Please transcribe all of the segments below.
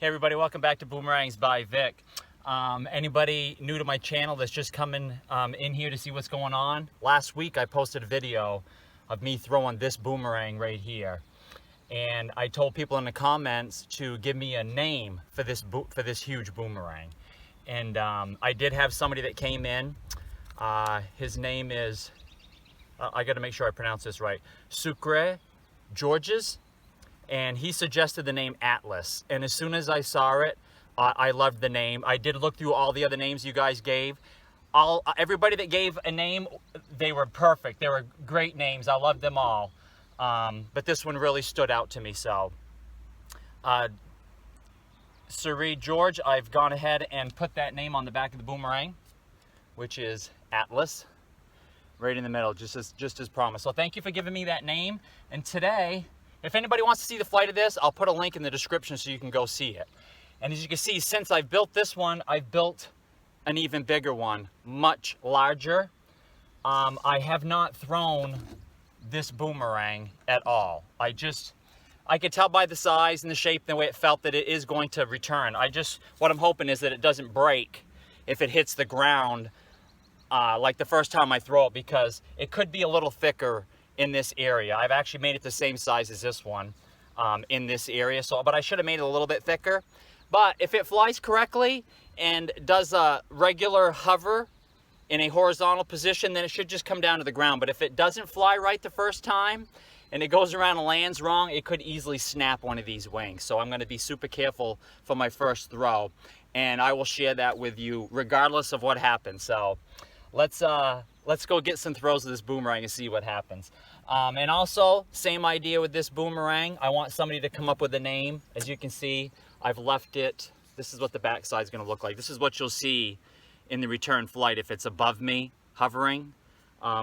Hey everybody, welcome back to Boomerangs by Vic. Anybody new to my channel that's just coming in here to see what's going on? Last week I posted a video of me throwing this boomerang right here. And I told people in the comments to give me a name for this huge boomerang. And I did have somebody that came in. His name is, I gotta make sure I pronounce this right, Sucre Georges. And he suggested the name Atlas. And as soon as I saw it, I loved the name. I did look through all the other names you guys gave. Everybody that gave a name, they were perfect. They were great names. I loved them all. But this one really stood out to me. So, Sir George, I've gone ahead and put that name on the back of the boomerang, which is Atlas, right in the middle, just as promised. So thank you for giving me that name. And today, if anybody wants to see the flight of this, I'll put a link in the description so you can go see it. And as you can see, since I've built this one, I've built an even bigger one, much larger. I have not thrown this boomerang at all. I could tell by the size and the shape and the way it felt that it is going to return. What I'm hoping is that it doesn't break if it hits the ground like the first time I throw it, because it could be a little thicker in this area. I've actually made it the same size as this one in this area, but I should have made it a little bit thicker. But if it flies correctly and does a regular hover in a horizontal position, then it should just come down to the ground. But if it doesn't fly right the first time and it goes around and lands wrong, it could easily snap one of these wings. So I'm going to be super careful for my first throw, and I will share that with you regardless of what happens. So let's go get some throws of this boomerang and see what happens. And also, same idea with this boomerang. I want somebody to come up with a name. As you can see, I've left it. This is what the backside is going to look like. This is what you'll see in the return flight if it's above me, hovering,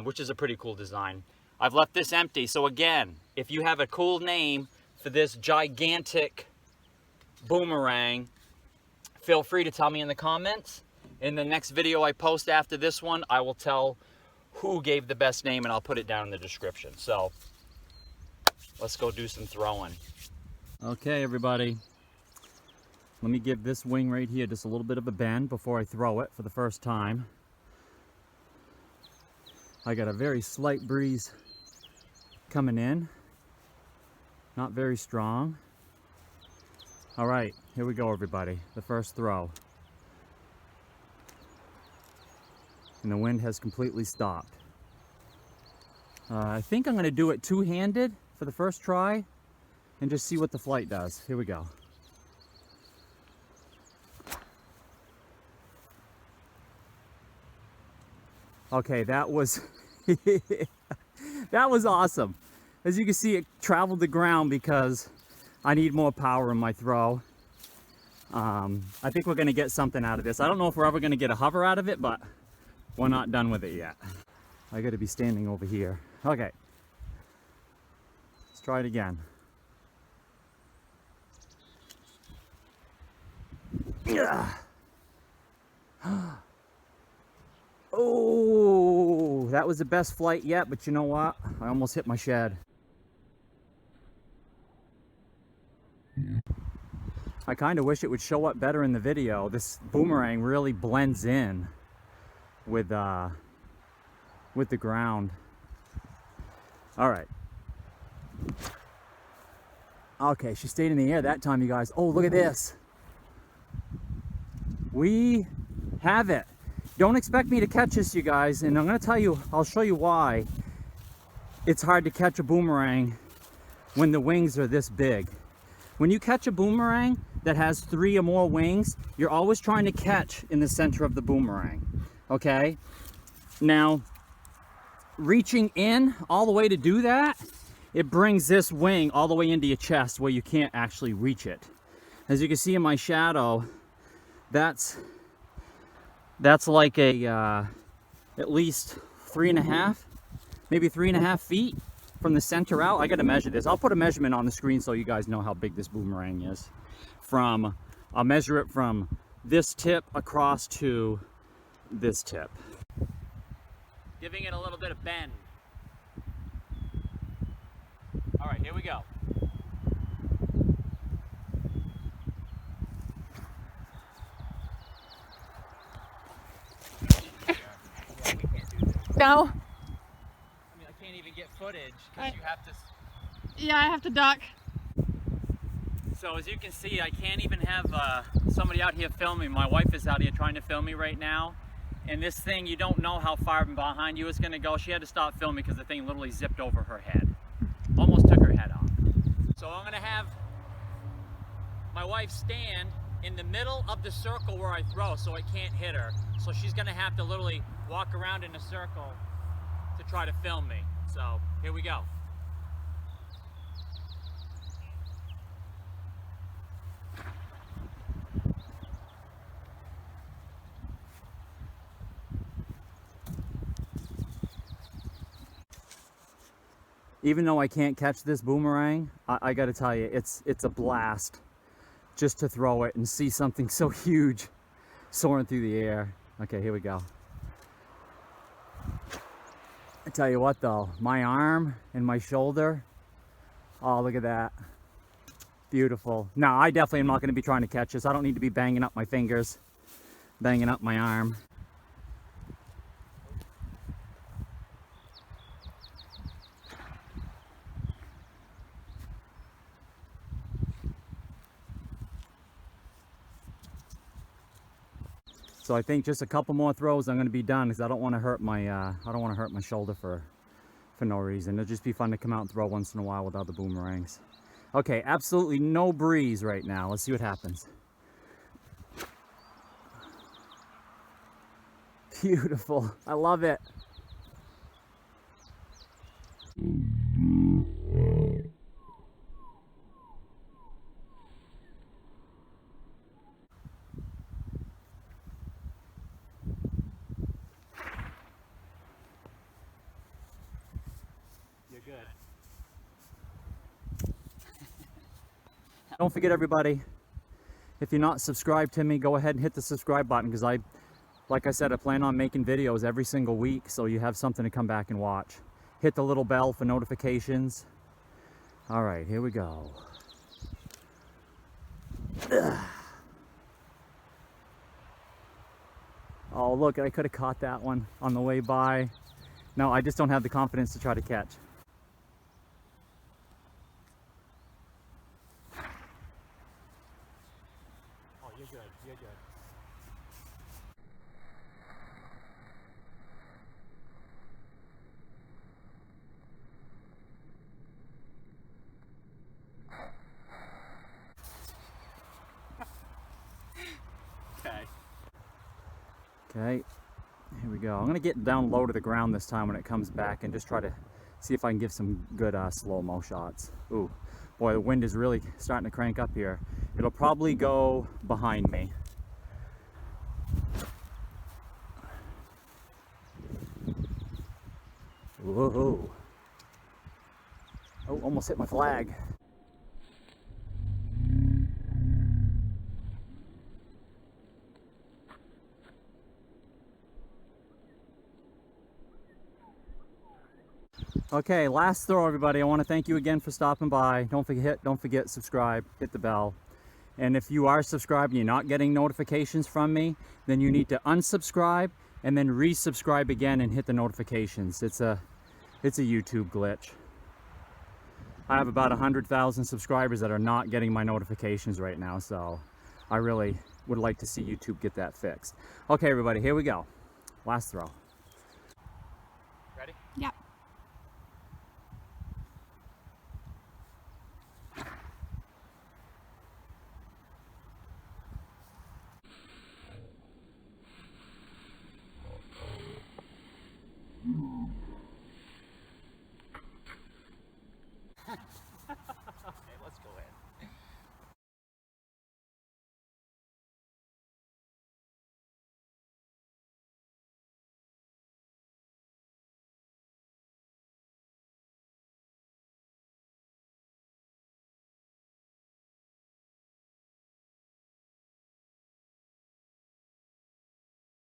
which is a pretty cool design. I've left this empty. So again, if you have a cool name for this gigantic boomerang, feel free to tell me in the comments. In the next video I post after this one, I will tell who gave the best name, and I'll put it down in the description. So let's go do some throwing. Okay, everybody. Let me give this wing right here just a little bit of a bend before I throw it for the first time. I got a very slight breeze coming in. Not very strong. All right, here we go, everybody. The first throw. And the wind has completely stopped. I think I'm going to do it two-handed for the first try and just see what the flight does. Here we go. Okay, that was that was awesome. As you can see, it traveled the ground because I need more power in my throw. I think we're going to get something out of this. I don't know if we're ever going to get a hover out of it, but we're not done with it yet. I got to be standing over here. Okay. Let's try it again. Oh, that was the best flight yet, but you know what? I almost hit my shed. I kind of wish it would show up better in the video. This boomerang really blends in with the ground. All right. Okay, she stayed in the air that time, you guys. Oh, look at this. We have it. Don't expect me to catch this, you guys, and I'm going to tell you, I'll show you why it's hard to catch a boomerang when the wings are this big. When you catch a boomerang that has 3 or more wings, you're always trying to catch in the center of the boomerang. Okay, now reaching in all the way to do that, it brings this wing all the way into your chest where you can't actually reach it. As you can see in my shadow, that's like a at least 3.5, maybe 3.5 feet from the center out. I got to measure this. I'll put a measurement on the screen so you guys know how big this boomerang is. I'll measure it from this tip across to this tip. Giving it a little bit of bend. All right, here we go. go. I mean, I can't even get footage because you have to... Yeah, I have to duck. So as you can see, I can't even have somebody out here filming. My wife is out here trying to film me right now. And this thing, you don't know how far behind you it's gonna go. She had to stop filming because the thing literally zipped over her head. Almost took her head off. So I'm gonna have my wife stand in the middle of the circle where I throw so it can't hit her. So she's gonna have to literally walk around in a circle to try to film me. So here we go. Even though I can't catch this boomerang, I gotta tell you, it's a blast just to throw it and see something so huge soaring through the air. Okay, here we go. I tell you what though, my arm and my shoulder, oh look at that, beautiful. No, I definitely am not gonna be trying to catch this. I don't need to be banging up my fingers, banging up my arm. So I think just a couple more throws, I'm going to be done because I don't want to hurt my shoulder for no reason. It'll just be fun to come out and throw once in a while without the boomerangs. Okay, absolutely no breeze right now. Let's see what happens. Beautiful. I love it. Good. Don't forget everybody, if you're not subscribed to me, go ahead and hit the subscribe button because like I said, I plan on making videos every single week so you have something to come back and watch. Hit the little bell for notifications. All right, here we go. Oh look, I could have caught that one on the way by. No, I just don't have the confidence to try to catch. You're good, you're good. Okay, here we go. I'm gonna get down low to the ground this time when it comes back and just try to see if I can give some good slow-mo shots. Ooh, boy, the wind is really starting to crank up here. It'll probably go behind me. Whoa. Oh, almost hit my flag. Okay, last throw everybody. I want to thank you again for stopping by. Don't forget subscribe, hit the bell. And if you are subscribed and you're not getting notifications from me, then you need to unsubscribe and then resubscribe again and hit the notifications. It's a YouTube glitch. I have about 100,000 subscribers that are not getting my notifications right now, so I really would like to see YouTube get that fixed. Okay everybody, here we go. Last throw. Ready? Yep.